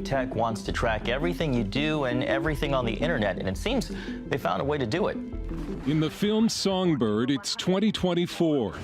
tech wants to track everything you do and everything on the internet, and it seems they found a way to do it. In the film Songbird, it's 2024.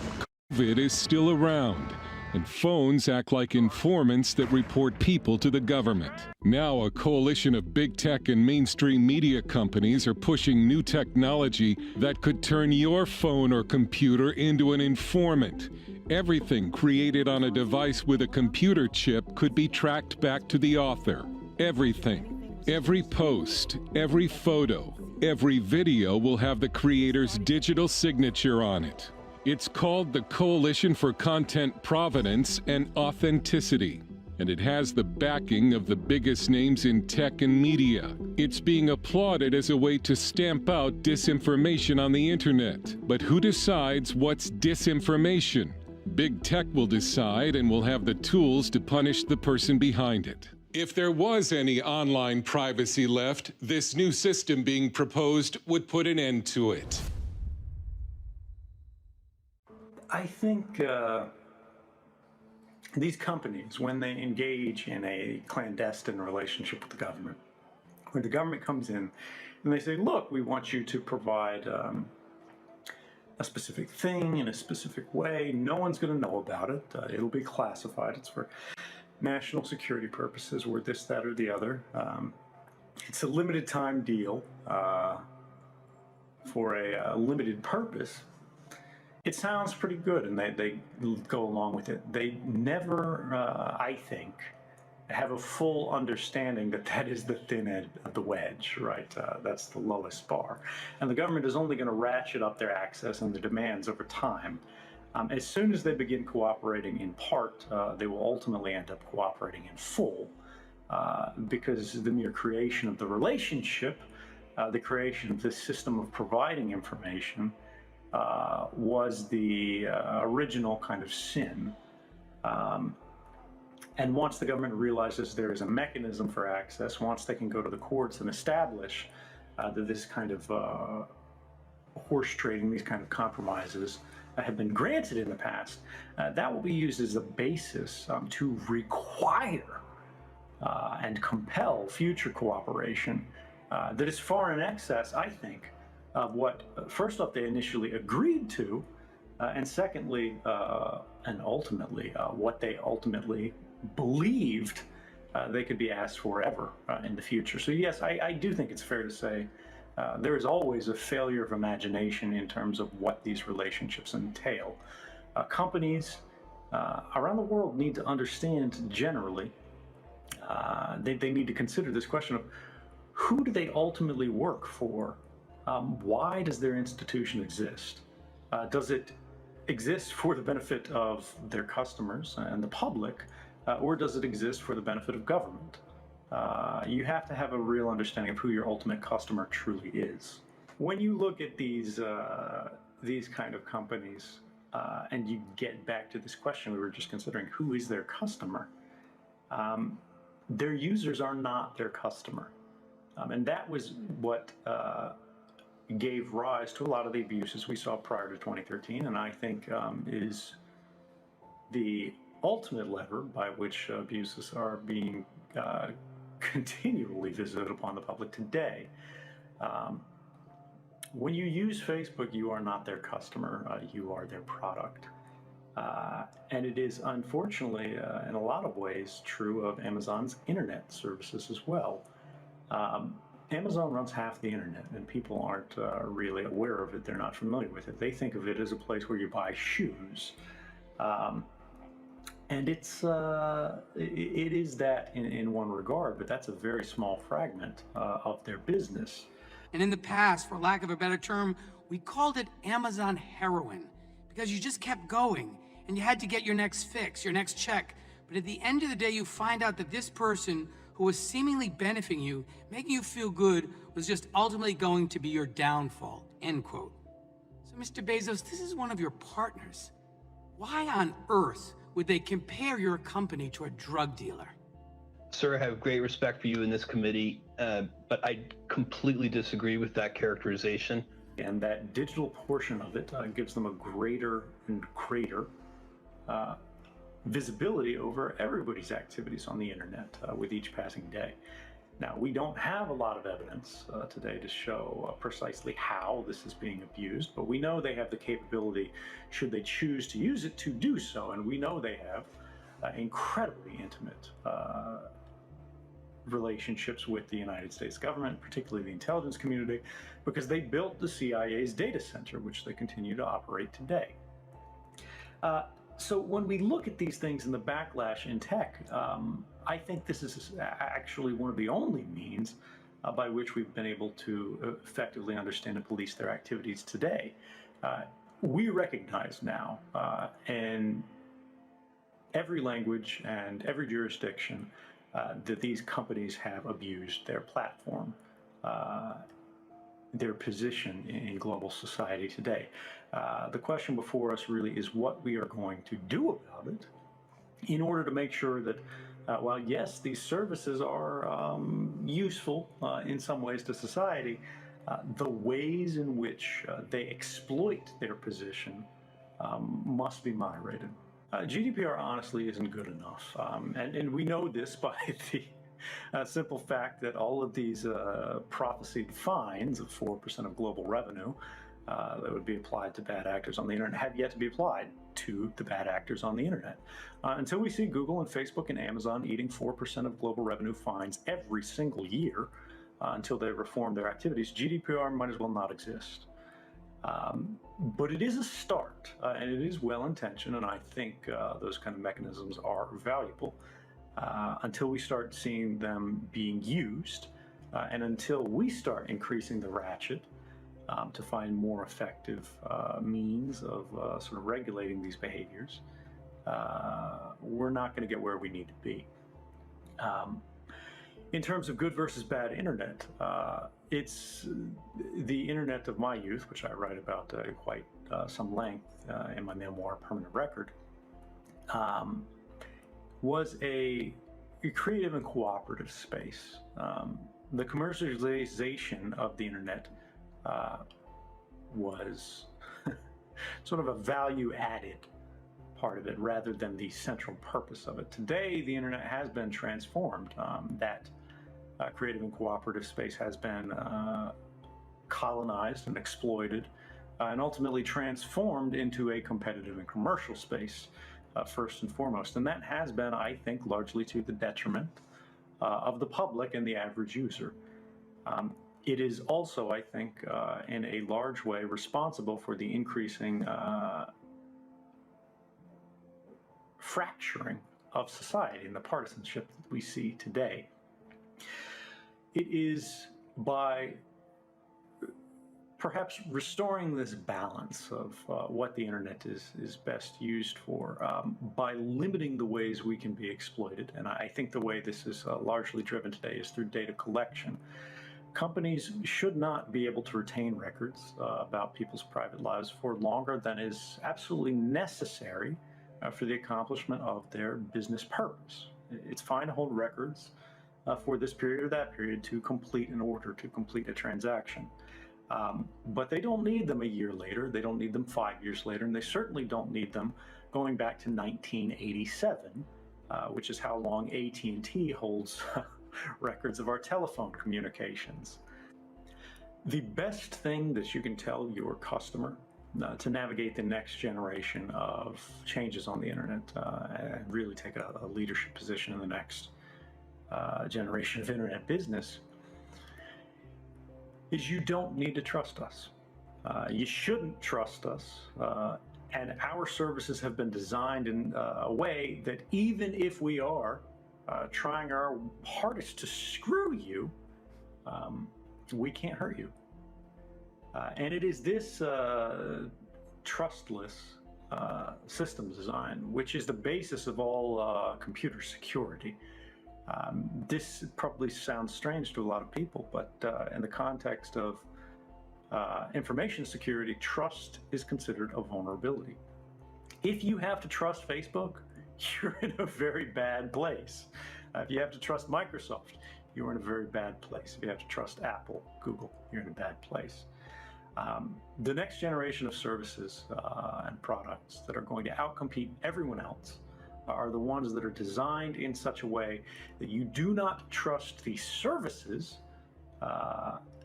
COVID is still around, and phones act like informants that report people to the government. Now, a coalition of big tech and mainstream media companies are pushing new technology that could turn your phone or computer into an informant. Everything created on a device with a computer chip could be tracked back to the author. Everything. Every post, every photo, every video will have the creator's digital signature on it. It's called the Coalition for Content Provenance and Authenticity, and it has the backing of the biggest names in tech and media. It's being applauded as a way to stamp out disinformation on the internet. But who decides what's disinformation? Big tech will decide and will have the tools to punish the person behind it. If there was any online privacy left, this new system being proposed would put an end to it. I think these companies, when they engage in a clandestine relationship with the government, where the government comes in and they say, look, we want you to provide a specific thing in a specific way. No one's going to know about it. It'll be classified. It's for national security purposes, or this, that, or the other. It's a limited time deal for a limited purpose. It sounds pretty good, and they go along with it. They never, I think, have a full understanding that that is the thin end of the wedge, right? That's the lowest bar. And the government is only going to ratchet up their access and their demands over time. As soon as they begin cooperating in part, they will ultimately end up cooperating in full, because the mere creation of the relationship, the creation of this system of providing information, was the original kind of sin. And once the government realizes there is a mechanism for access, once they can go to the courts and establish that this kind of horse trading, these kind of compromises have been granted in the past, that will be used as a basis to require and compel future cooperation that is far in excess, I think, of what, first off, they initially agreed to, and secondly, and ultimately, what they ultimately believed they could be asked for ever in the future. So yes, I do think it's fair to say there is always a failure of imagination in terms of what these relationships entail. Companies around the world need to understand generally, they need to consider this question of who do they ultimately work for? Why does their institution exist? Does it exist for the benefit of their customers and the public, or does it exist for the benefit of government? You have to have a real understanding of who your ultimate customer truly is. When you look at these kind of companies, and you get back to this question we were just considering, who is their customer? Their users are not their customer. And that was what gave rise to a lot of the abuses we saw prior to 2013, and I think is the ultimate lever by which abuses are being continually visited upon the public today. When you use Facebook, you are not their customer, you are their product. And it is unfortunately, in a lot of ways, true of Amazon's internet services as well. Amazon runs half the internet, and people aren't really aware of it. They're not familiar with it. They think of it as a place where you buy shoes. And it is that in one regard, but that's a very small fragment of their business. And in the past, for lack of a better term, we called it Amazon heroin, because you just kept going and you had to get your next fix, your next check. But at the end of the day, you find out that this person who was seemingly benefiting you, making you feel good, was just ultimately going to be your downfall, end quote. So Mr. Bezos, this is one of your partners. Why on earth would they compare your company to a drug dealer? Sir, I have great respect for you in this committee, but I completely disagree with that characterization. And that digital portion of it gives them a greater and greater visibility over everybody's activities on the internet with each passing day. Now, we don't have a lot of evidence today to show precisely how this is being abused, but we know they have the capability, should they choose to use it, to do so. And we know they have incredibly intimate relationships with the United States government, particularly the intelligence community, because they built the CIA's data center, which they continue to operate today. So when we look at these things in the backlash in tech, I think this is actually one of the only means by which we've been able to effectively understand and police their activities today. We recognize now in every language and every jurisdiction that these companies have abused their platform, their position in global society today. The question before us really is what we are going to do about it in order to make sure that while yes, these services are useful in some ways to society, the ways in which they exploit their position must be moderated. GDPR honestly isn't good enough, and we know this by the simple fact that all of these prophesied fines of 4% of global revenue that would be applied to bad actors on the internet have yet to be applied to the bad actors on the internet. Until we see Google and Facebook and Amazon eating 4% of global revenue fines every single year, until they reform their activities, GDPR might as well not exist. But it is a start, and it is well-intentioned, and I think those kind of mechanisms are valuable until we start seeing them being used, and until we start increasing the ratchet to find more effective means of sort of regulating these behaviors. We're not going to get where we need to be. In terms of good versus bad internet, it's the internet of my youth, which I write about in quite some length in my memoir, Permanent Record, was a creative and cooperative space. The commercialization of the internet was sort of a value-added part of it rather than the central purpose of it. Today, the internet has been transformed. That creative and cooperative space has been colonized and exploited and ultimately transformed into a competitive and commercial space, first and foremost. And that has been, I think, largely to the detriment of the public and the average user. It is also, I think, in a large way responsible for the increasing fracturing of society and the partisanship that we see today. It is by perhaps restoring this balance of what the internet is best used for, by limiting the ways we can be exploited. And I think the way this is largely driven today is through data collection. Companies should not be able to retain records about people's private lives for longer than is absolutely necessary for the accomplishment of their business purpose. It's fine to hold records for this period or that period to complete an order, to complete a transaction. But they don't need them a year later, they don't need them 5 years later, and they certainly don't need them going back to 1987, which is how long AT&T holds records of our telephone communications. The best thing that you can tell your customer to navigate the next generation of changes on the internet and really take a leadership position in the next generation of internet business is you don't need to trust us. You shouldn't trust us. And our services have been designed in a way that even if we are trying our hardest to screw you, we can't hurt you. And it is this trustless systems design which is the basis of all computer security. This probably sounds strange to a lot of people, but in the context of information security, trust is considered a vulnerability. If you have to trust Facebook, you're in a very bad place. If you have to trust Microsoft, you're in a very bad place. If you have to trust Apple, Google, you're in a bad place. The next generation of services and products that are going to outcompete everyone else are the ones that are designed in such a way that you do not trust the services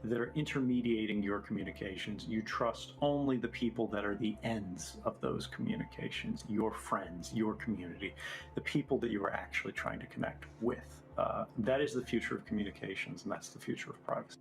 that are intermediating your communications. You trust only the people that are the ends of those communications, your friends, your community, the people that you are actually trying to connect with. That is the future of communications, and that's the future of privacy.